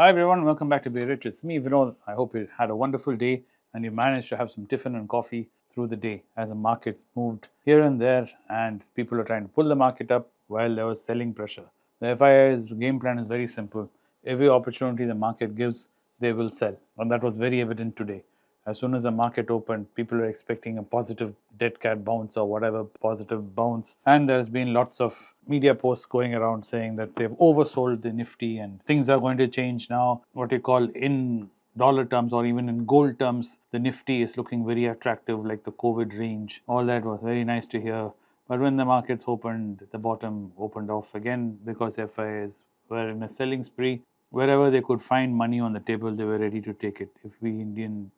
Hi everyone, welcome back to Be Rich. It's me, Vinod. I hope you had a wonderful day and you managed to have some tiffin and coffee through the day as the market moved here and there and people are trying to pull the market up while there was selling pressure. The FII's game plan is very simple. Every opportunity the market gives, they will sell. And that was very evident today. As soon as the market opened, people are expecting a positive dead cat bounce or whatever positive bounce. And there's been lots of media posts going around saying that they've oversold the Nifty and things are going to change now. What you call in dollar terms or even in gold terms, the Nifty is looking very attractive, like the COVID range. All that was very nice to hear. But when the markets opened, the bottom opened off again because FIIs were in a selling spree. Wherever they could find money on the table, they were ready to take it. If we Indian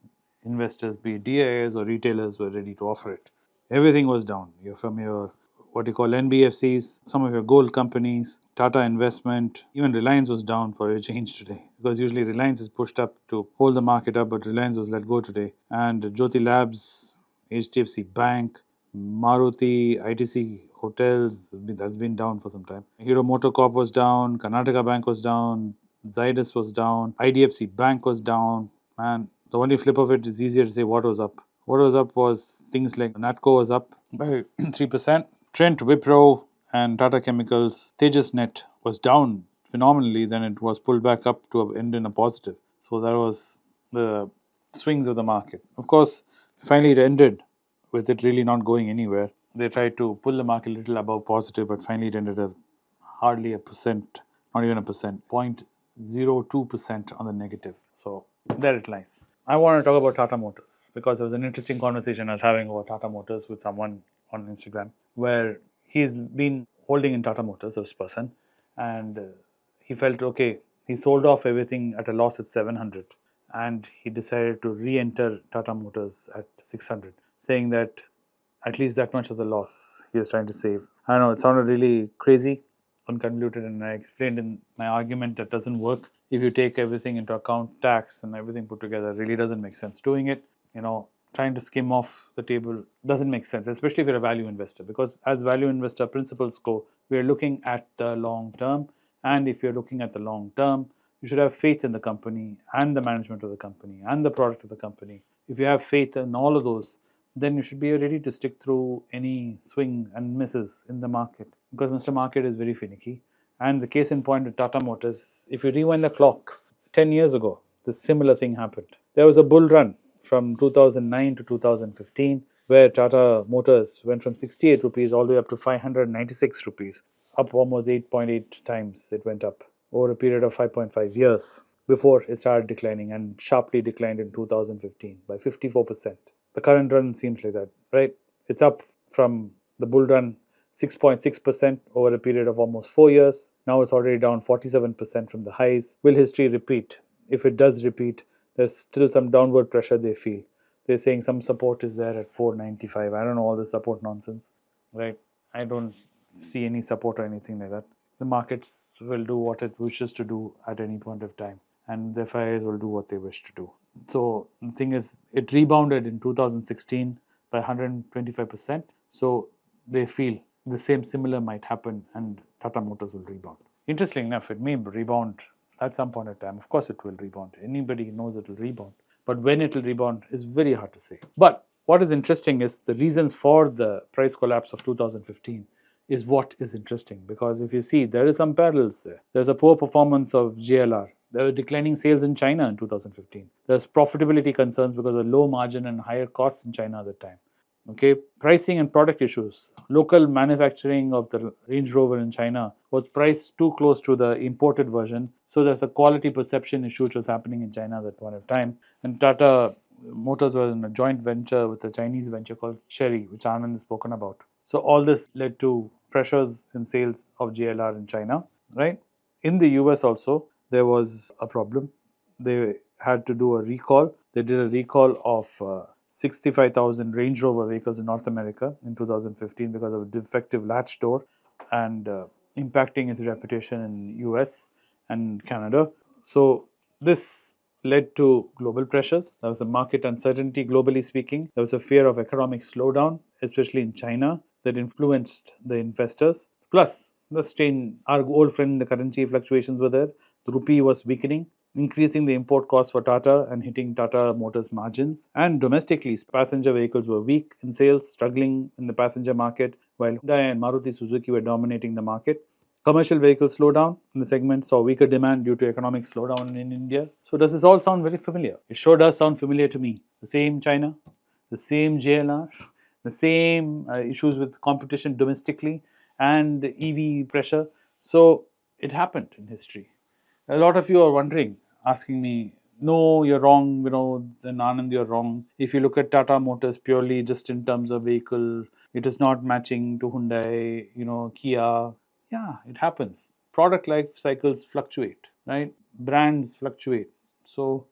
investors, be it DIAs or retailers, were ready to offer it. Everything was down. You're from your what you call NBFCs, some of your gold companies, Tata Investment, even Reliance was down for a change today because usually Reliance is pushed up to hold the market up, but Reliance was let go today. And Jyoti Labs, HDFC Bank, Maruti, ITC Hotels, that's been down for some time. Hero Motocorp was down, Karnataka Bank was down, Zydus was down, IDFC Bank was down, and the only flip of it is easier to say what was up. What was up was things like Natco was up by 3%. Trent, Wipro, and Tata Chemicals, Tejas Net was down phenomenally. Then it was pulled back up to end in a positive. So that was the swings of the market. Of course, finally it ended with it really not going anywhere. They tried to pull the market a little above positive, but finally it ended up hardly a percent, not even a percent, 0.02% on the negative. So there it lies. I want to talk about Tata Motors because there was an interesting conversation I was having about Tata Motors with someone on Instagram where he's been holding in Tata Motors, this person, and he felt okay. He sold off everything at a loss at 700 and he decided to re-enter Tata Motors at 600, saying that at least that much of the loss he was trying to save. I know it sounded really crazy, unconvoluted, and I explained in my argument that doesn't work. If you take everything into account, tax and everything put together, it really doesn't make sense. Doing it, trying to skim off the table doesn't make sense, especially if you're a value investor, because as value investor principles go, we're looking at the long term. And if you're looking at the long term, you should have faith in the company and the management of the company and the product of the company. If you have faith in all of those, then you should be ready to stick through any swing and misses in the market, because Mr. Market is very finicky. And the case in point with Tata Motors, if you rewind the clock 10 years ago, this similar thing happened. There was a bull run from 2009 to 2015 where Tata Motors went from 68 rupees all the way up to 596 rupees, up almost 8.8 times it went up over a period of 5.5 years before it started declining, and sharply declined in 2015 by 54%. The current run seems like that, right? It's up from the bull run 6.6% over a period of almost 4 years. Now it's already down 47% from the highs. Will history repeat? If it does repeat, there's still some downward pressure they feel. They're saying some support is there at 495. I don't know all the support nonsense, right? I don't see any support or anything like that. The markets will do what it wishes to do at any point of time, and the FIIs will do what they wish to do. So the thing is, it rebounded in 2016 by 125%. So they feel the similar might happen and Tata Motors will rebound. Interesting enough, it may rebound at some point in time. Of course it will rebound. Anybody knows it will rebound. But when it will rebound is very hard to say. But what is interesting is the reasons for the price collapse of 2015 is what is interesting, because if you see, there is some parallels there. There's a poor performance of JLR. There were declining sales in China in 2015. There's profitability concerns because of low margin and higher costs in China at the time. Okay, pricing and product issues. Local manufacturing of the Range Rover in China was priced too close to the imported version. So there's a quality perception issue which was happening in China at that point of time. And Tata Motors was in a joint venture with a Chinese venture called Chery, which Anand has spoken about. So all this led to pressures in sales of JLR in China, right? In the US also, there was a problem. They had to do a recall. They did a recall of 65,000 Range Rover vehicles in North America in 2015 because of a defective latch door and impacting its reputation in US and Canada. So this led to global pressures. There was a market uncertainty globally speaking. There was a fear of economic slowdown, especially in China, that influenced the investors. Plus, the strain, our old friend, the currency fluctuations were there. The rupee was weakening. increasing the import costs for Tata and hitting Tata Motors margins. And domestically, passenger vehicles were weak in sales, struggling in the passenger market, while Hyundai and Maruti Suzuki were dominating the market. Commercial vehicles slowdown in the segment, saw weaker demand due to economic slowdown in India. So does this all sound very familiar? It sure does sound familiar to me. The same China, the same JLR, the same issues with competition domestically and EV pressure. So it happened in history. A lot of you are wondering, asking me, no, you're wrong, then Anand, you're wrong. If you look at Tata Motors purely just in terms of vehicle, it is not matching to Hyundai, Kia. Yeah, it happens. Product life cycles fluctuate, right? Brands fluctuate. So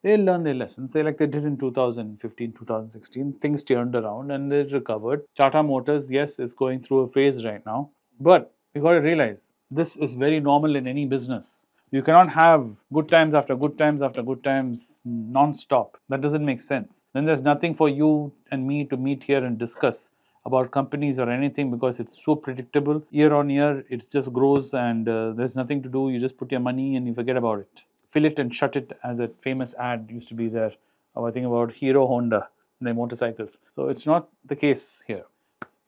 they'll learn their lessons. Like they did in 2015, 2016. Things turned around and they recovered. Tata Motors, yes, is going through a phase right now. But you got to realize this is very normal in any business. You cannot have good times after good times after good times non-stop. That doesn't make sense. Then there's nothing for you and me to meet here and discuss about companies or anything because it's so predictable. Year on year, it just grows and there's nothing to do. You just put your money and you forget about it. Fill it and shut it, as a famous ad used to be there. I think about Hero Honda, their motorcycles. So it's not the case here.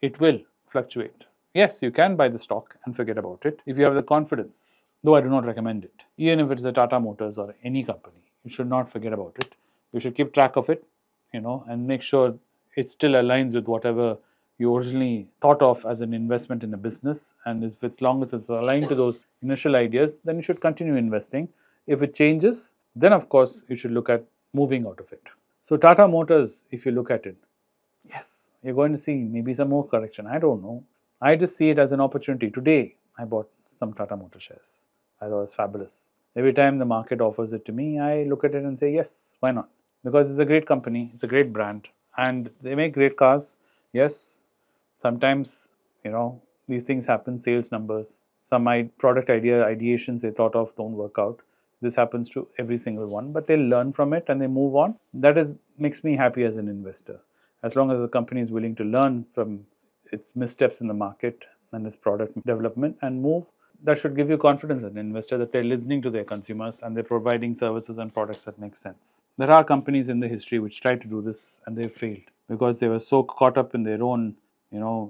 It will fluctuate. Yes, you can buy the stock and forget about it if you have the confidence, though I do not recommend it. Even if it's a Tata Motors or any company, you should not forget about it. You should keep track of it, and make sure it still aligns with whatever you originally thought of as an investment in a business. And if it's long as it's aligned to those initial ideas, then you should continue investing. If it changes, then of course you should look at moving out of it. So Tata Motors, if you look at it, yes, you're going to see maybe some more correction. I don't know. I just see it as an opportunity. Today, I bought some Tata Motor shares. I thought it was fabulous. Every time the market offers it to me, I look at it and say, yes, why not? Because it's a great company, it's a great brand, and they make great cars. Yes, sometimes, these things happen, sales numbers, some product ideations they thought of don't work out. This happens to every single one, but they learn from it and they move on. That makes me happy as an investor. As long as the company is willing to learn from its missteps in the market and its product development and move, that should give you confidence as an investor that they're listening to their consumers and they're providing services and products that make sense. There are companies in the history which tried to do this and they failed because they were so caught up in their own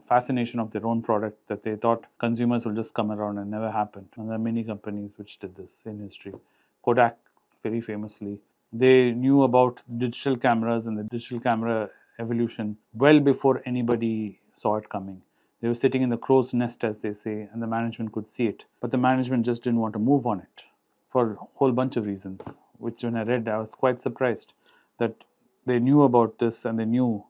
fascination of their own product that they thought consumers will just come around, and never happened. And there are many companies which did this in history. Kodak, very famously, they knew about digital cameras and the digital camera evolution well before anybody saw it coming. They were sitting in the crow's nest, as they say, and the management could see it. But the management just didn't want to move on it for a whole bunch of reasons, which when I read, I was quite surprised that they knew about this and they knew,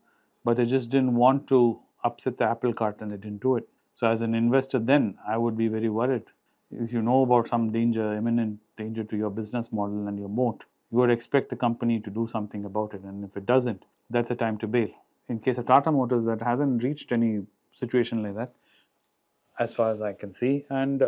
but they just didn't want to upset the apple cart and they didn't do it. So as an investor then, I would be very worried. If you know about some danger, imminent danger to your business model and your moat, you would expect the company to do something about it. And if it doesn't, that's the time to bail. In case of Tata Motors, that hasn't reached any situation like that, as far as I can see. And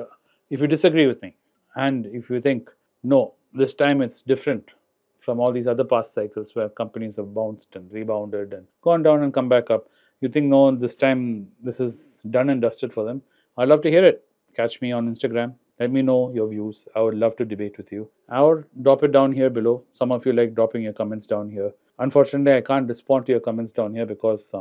if you disagree with me, and if you think, no, this time it's different from all these other past cycles where companies have bounced and rebounded and gone down and come back up, you think, no, this time this is done and dusted for them, I'd love to hear it. Catch me on Instagram. Let me know your views. I would love to debate with you. Or drop it down here below. Some of you like dropping your comments down here. Unfortunately, I can't respond to your comments down here because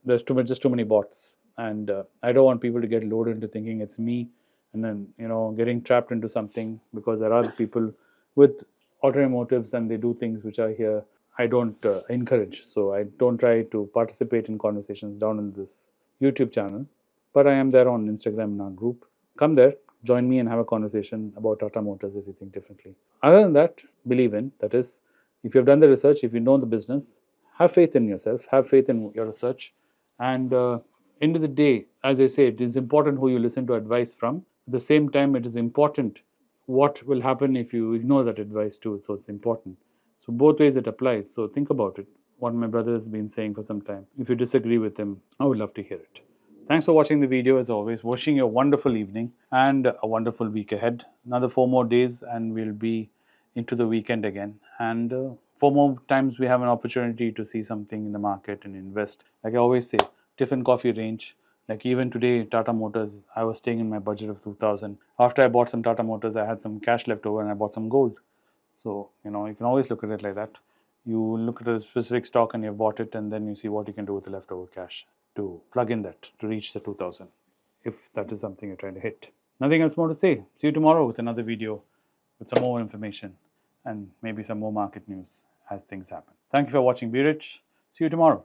there's just too many bots. And I don't want people to get loaded into thinking it's me and then, getting trapped into something, because there are people with ulterior motives and they do things which are here I don't encourage. So I don't try to participate in conversations down in this YouTube channel, but I am there on Instagram in our group. Come there, join me and have a conversation about Tata Motors if you think differently. Other than that, believe in, that is, if you've done the research, if you know the business, have faith in yourself, have faith in your research. And end of the day, as I say, it is important who you listen to advice from. At the same time, it is important what will happen if you ignore that advice too. So it's important. So both ways it applies. So think about it, what my brother has been saying for some time. If you disagree with him, I would love to hear it. Thanks for watching the video as always. Wishing you a wonderful evening and a wonderful week ahead. Another 4 more days and we'll be into the weekend again. And 4 more times we have an opportunity to see something in the market and invest. Like I always say, tiffin coffee range. Like even today, Tata Motors, I was staying in my budget of 2,000. After I bought some Tata Motors, I had some cash left over and I bought some gold. So, you can always look at it like that. You look at a specific stock and you've bought it, and then you see what you can do with the leftover cash to plug in that to reach the 2000, if that is something you're trying to hit. Nothing else more to say. See you tomorrow with another video with some more information and maybe some more market news as things happen. Thank you for watching. Be rich. See you tomorrow.